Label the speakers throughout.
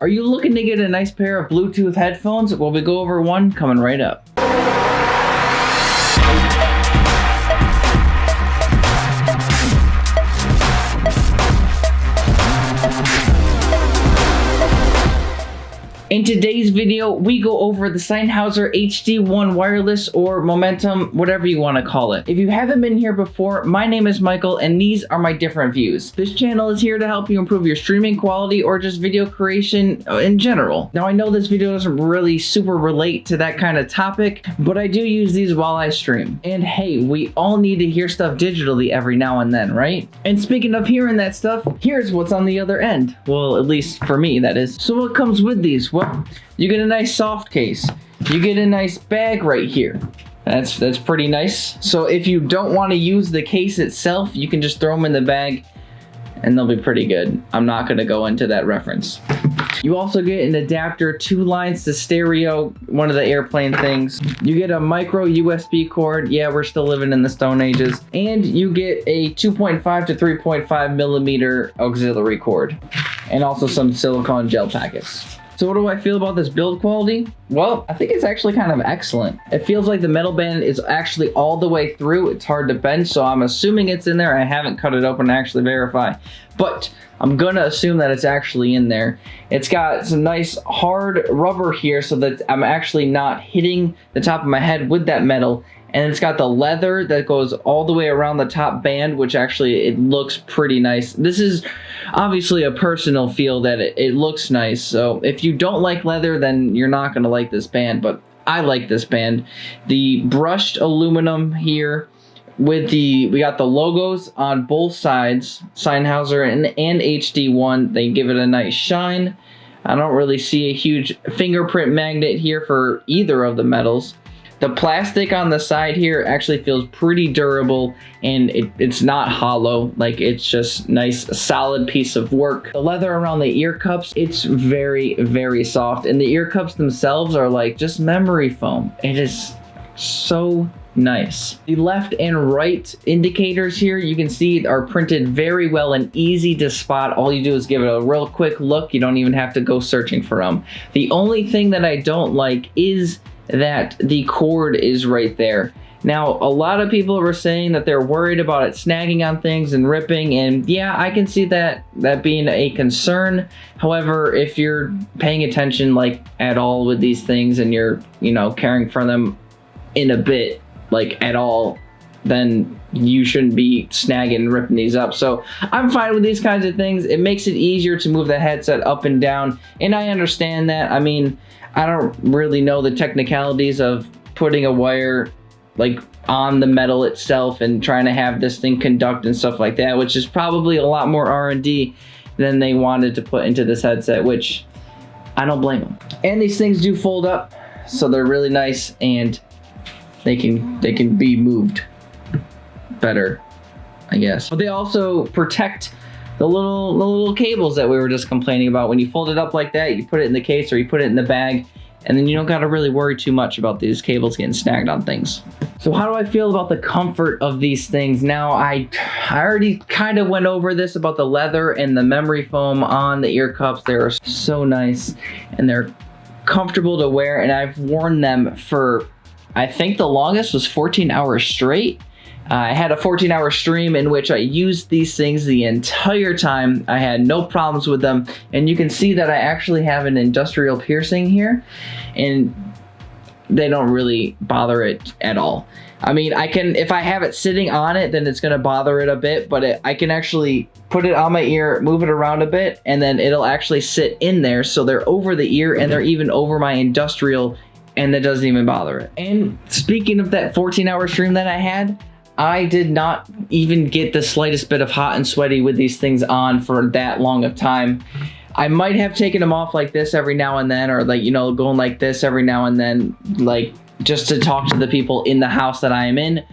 Speaker 1: Are you looking to get a nice pair of Bluetooth headphones? Well, we go over one coming right up. In today's video, we go over the Sennheiser HD1 wireless or Momentum, whatever you want to call it. If you haven't been here before, my name is Michael and these are my different views. This channel is here to help you improve your streaming quality or just video creation in general. Now I know this video doesn't really super relate to that kind of topic, but I do use these while I stream. And hey, we all need to hear stuff digitally every now and then, right? And speaking of hearing that stuff, here's what's on the other end. Well, at least for me, that is. So what comes with these? Well, you get a nice soft case. You get a nice bag right here. That's pretty nice. So if you don't want to use the case itself, you can just throw them in the bag and they'll be pretty good. I'm not going to go into that reference. You also get an adapter, 2 lines to stereo, one of the airplane things. You get a micro USB cord. Yeah, we're still living in the Stone Ages. And you get a 2.5 to 3.5 millimeter auxiliary cord. And also some silicone gel packets. So what do I feel about this build quality? Well, I think it's actually kind of excellent. It feels like the metal band is actually all the way through. It's hard to bend, so I'm assuming it's in there. I haven't cut it open to actually verify, but I'm gonna assume that it's actually in there. It's got some nice hard rubber here so that I'm actually not hitting the top of my head with that metal. And it's got the leather that goes all the way around the top band, which actually it looks pretty nice. This is obviously a personal feel that it looks nice. So if you don't like leather, then you're not gonna like this band, but I like this band. The brushed aluminum here with we got the logos on both sides, Sennheiser and HD1. They give it a nice shine. I don't really see a huge fingerprint magnet here for either of the metals. The plastic on the side here actually feels pretty durable and it's not hollow, like it's just nice solid piece of work. The leather around the ear cups, it's very, very soft, and the ear cups themselves are like just memory foam. It is so nice. The left and right indicators here, you can see are printed very well and easy to spot. All you do is give it a real quick look. You don't even have to go searching for them. The only thing that I don't like is that the cord is right there. Now, a lot of people were saying that they're worried about it snagging on things and ripping, and yeah, I can see that being a concern. However, if you're paying attention like at all with these things and you're, you know, caring for them in a bit, like at all, then you shouldn't be snagging and ripping these up. So I'm fine with these kinds of things. It makes it easier to move the headset up and down, and I understand that. I mean, I don't really know the technicalities of putting a wire like on the metal itself and trying to have this thing conduct and stuff like that, which is probably a lot more R&D than they wanted to put into this headset, which I don't blame them. And these things do fold up, so they're really nice and they can be moved better, I guess. But they also protect the little cables that we were just complaining about. When you fold it up like that, you put it in the case or you put it in the bag, and then you don't gotta really worry too much about these cables getting snagged on things. So how do I feel about the comfort of these things? Now, I already kind of went over this about the leather and the memory foam on the ear cups. They're so nice and they're comfortable to wear, and I've worn them for, I think the longest was 14 hours straight. I had a 14-hour stream in which I used these things the entire time. I had no problems with them, and you can see that I actually have an industrial piercing here, and they don't really bother it at all. I mean, I can, if I have it sitting on it, then it's gonna bother it a bit, but I can actually put it on my ear, move it around a bit, and then it'll actually sit in there, so they're over the ear and they're even over my industrial, and that doesn't even bother it. And speaking of that 14-hour stream that I had, I did not even get the slightest bit of hot and sweaty with these things on for that long of time. I might have taken them off like this every now and then, or like, you know, going like this every now and then, like just to talk to the people in the house that I am in.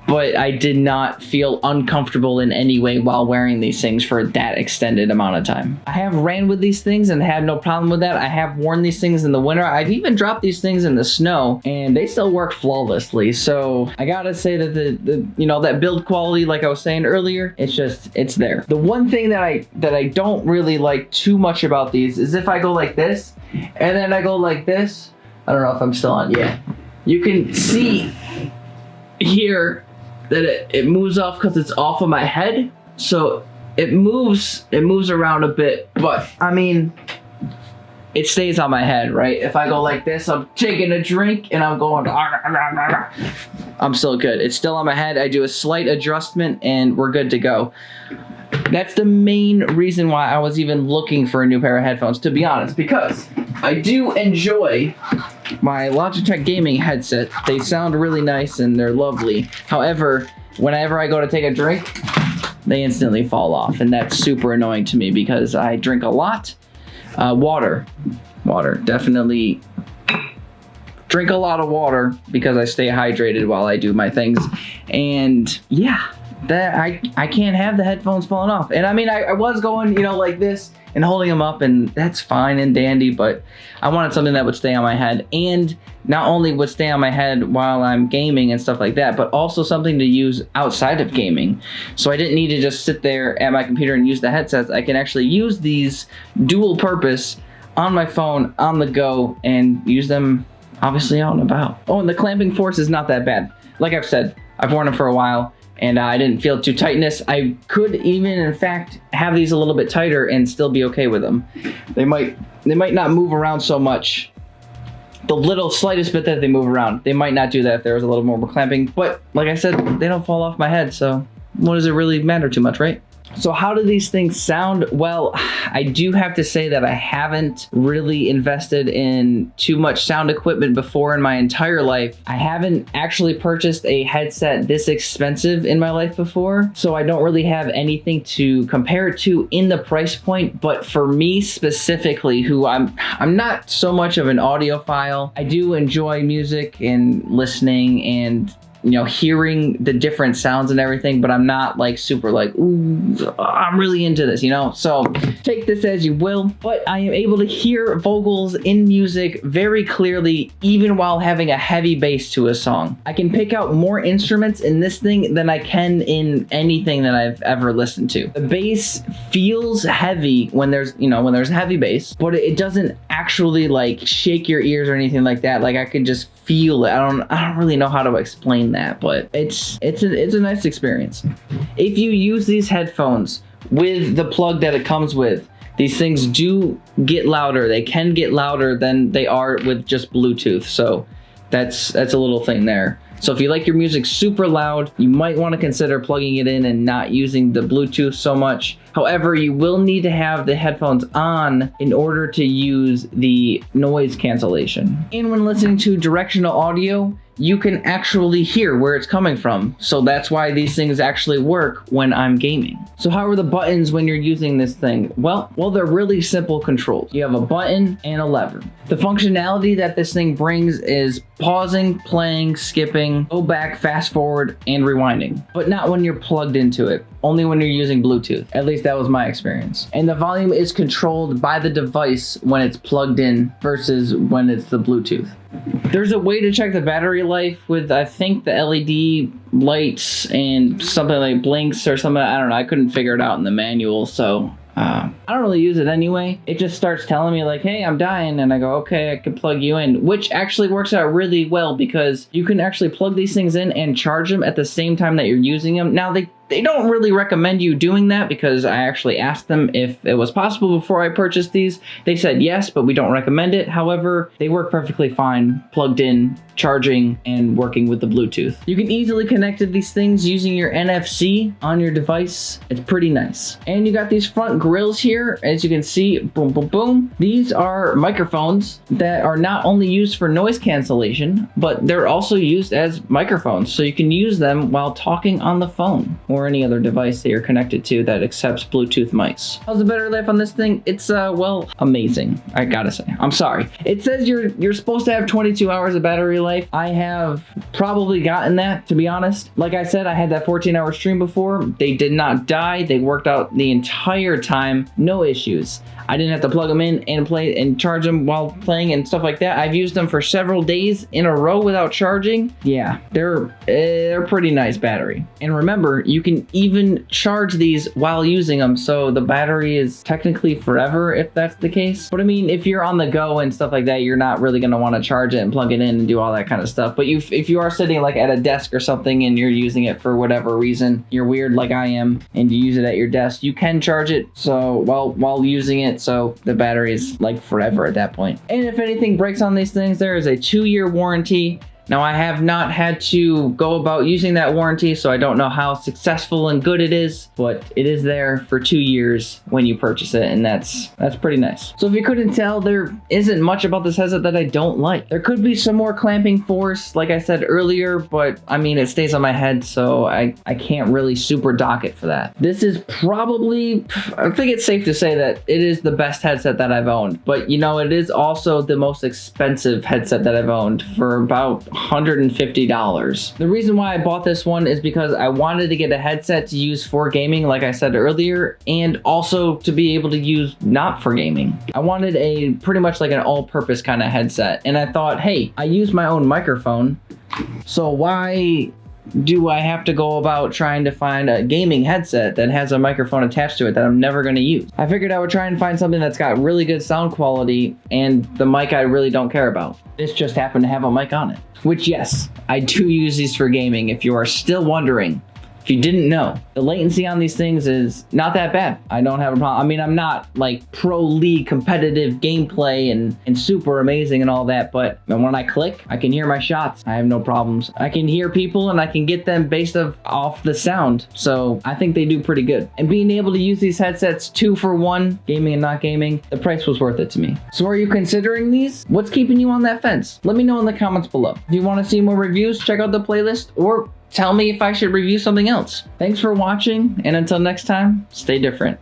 Speaker 1: but I did not feel uncomfortable in any way while wearing these things for that extended amount of time. I have ran with these things and had no problem with that. I have worn these things in the winter. I've even dropped these things in the snow and they still work flawlessly. So I gotta say that the you know, that build quality, like I was saying earlier, it's there. The one thing that I don't really like too much about these is if I go like this and then I go like this. I don't know if I'm still on. Yeah, you can see here that it moves off because it's off of my head, so it moves around a bit, but I mean, it stays on my head, right? If I go like this, I'm taking a drink and I'm going, I'm still good. It's still on my head. I do a slight adjustment and we're good to go. That's the main reason why I was even looking for a new pair of headphones, to be honest, because I do enjoy my Logitech gaming headset. They sound really nice and they're lovely. However, whenever I go to take a drink, they instantly fall off, and that's super annoying to me because I drink a lot. Water, definitely drink a lot of water because I stay hydrated while I do my things. And yeah, that I can't have the headphones falling off. And I mean, I was going, you know, like this and holding them up, and that's fine and dandy, but I wanted something that would stay on my head, and not only would stay on my head while I'm gaming and stuff like that, but also something to use outside of gaming. So I didn't need to just sit there at my computer and use the headsets. I can actually use these dual purpose on my phone, on the go, and use them obviously out and about. Oh, and the clamping force is not that bad. Like I've said, I've worn them for a while, and I didn't feel too tightness. I could even, in fact, have these a little bit tighter and still be okay with them. They might not move around so much. The little slightest bit that they move around, they might not do that if there was a little more clamping. But like I said, they don't fall off my head, so what does it really matter too much, right? So how do these things sound? Well, I do have to say that I haven't really invested in too much sound equipment before in my entire life. I haven't actually purchased a headset this expensive in my life before, so I don't really have anything to compare it to in the price point. But for me specifically, who I'm not so much of an audiophile. I do enjoy music and listening and, you know, hearing the different sounds and everything, but I'm not like super like, ooh, I'm really into this, you know? So take this as you will, but I am able to hear vocals in music very clearly, even while having a heavy bass to a song. I can pick out more instruments in this thing than I can in anything that I've ever listened to. The bass feels heavy when there's, you know, when there's heavy bass, but it doesn't actually like shake your ears or anything like that. Like I could just feel it. I don't really know how to explain that, but it's a nice experience. If you use these headphones with the plug that it comes with, these things do get louder. They can get louder than they are with just Bluetooth. So that's a little thing there. So if you like your music super loud, you might want to consider plugging it in and not using the Bluetooth so much. However, you will need to have the headphones on in order to use the noise cancellation. And when listening to directional audio, you can actually hear where it's coming from. So that's why these things actually work when I'm gaming. So how are the buttons when you're using this thing? Well, they're really simple controls. You have a button and a lever. The functionality that this thing brings is pausing, playing, skipping, go back, fast forward, and rewinding. But not when you're plugged into it. Only when you're using Bluetooth. At least that was my experience. And the volume is controlled by the device when it's plugged in versus when it's the Bluetooth. There's a way to check the battery life with, I think, the LED lights and something like blinks or something. I don't know. I couldn't figure it out in the manual, so I don't really use it anyway. It just starts telling me like, hey, I'm dying, and I go, okay, I can plug you in, which actually works out really well because you can actually plug these things in and charge them at the same time that you're using them. Now, they don't really recommend you doing that because I actually asked them if it was possible before I purchased these. They said yes, but we don't recommend it. However, they work perfectly fine, plugged in, charging, and working with the Bluetooth. You can easily connect to these things using your NFC on your device. It's pretty nice. And you got these front grills here, as you can see, boom, boom, boom. These are microphones that are not only used for noise cancellation, but they're also used as microphones. So you can use them while talking on the phone or or any other device that you're connected to that accepts Bluetooth mics. How's the battery life on this thing? It's well, amazing. I gotta say. I'm sorry. It says you're supposed to have 22 hours of battery life. I have probably gotten that, to be honest. Like I said, I had that 14-hour stream before. They did not die. They worked out the entire time. No issues. I didn't have to plug them in and play and charge them while playing and stuff like that. I've used them for several days in a row without charging. Yeah, they're pretty nice battery. And remember, you can even charge these while using them, so the battery is technically forever if that's the case. But I mean, if you're on the go and stuff like that, you're not really going to want to charge it and plug it in and do all that kind of stuff. But if you are sitting like at a desk or something and you're using it for whatever reason, you're weird like I am, and you use it at your desk, you can charge it so while using it, so the battery is like forever at that point. And if anything breaks on these things, there is a 2-year warranty. Now, I have not had to go about using that warranty, so I don't know how successful and good it is, but it is there for 2 years when you purchase it, and that's pretty nice. So if you couldn't tell, there isn't much about this headset that I don't like. There could be some more clamping force, like I said earlier, but I mean, it stays on my head, so I can't really super dock it for that. This is probably, I think it's safe to say that it is the best headset that I've owned, but you know, it is also the most expensive headset that I've owned for about $150. The reason why I bought this one is because I wanted to get a headset to use for gaming, like I said earlier, and also to be able to use not for gaming. I wanted a pretty much like an all-purpose kind of headset, and I thought, hey, I use my own microphone, so why do I have to go about trying to find a gaming headset that has a microphone attached to it that I'm never going to use? I figured I would try and find something that's got really good sound quality and the mic I really don't care about. This just happened to have a mic on it. Which, yes, I do use these for gaming, if you are still wondering. If you didn't know, the latency on these things is not that bad. I don't have a problem. I mean, I'm not like pro league competitive gameplay and super amazing and all that, but when I click, I can hear my shots. I have no problems. I can hear people and I can get them based off the sound. So I think they do pretty good. And being able to use these headsets 2 for 1, gaming and not gaming, the price was worth it to me. So are you considering these? What's keeping you on that fence? Let me know in the comments below. If you want to see more reviews, check out the playlist, or tell me if I should review something else. Thanks for watching, and until next time, stay different.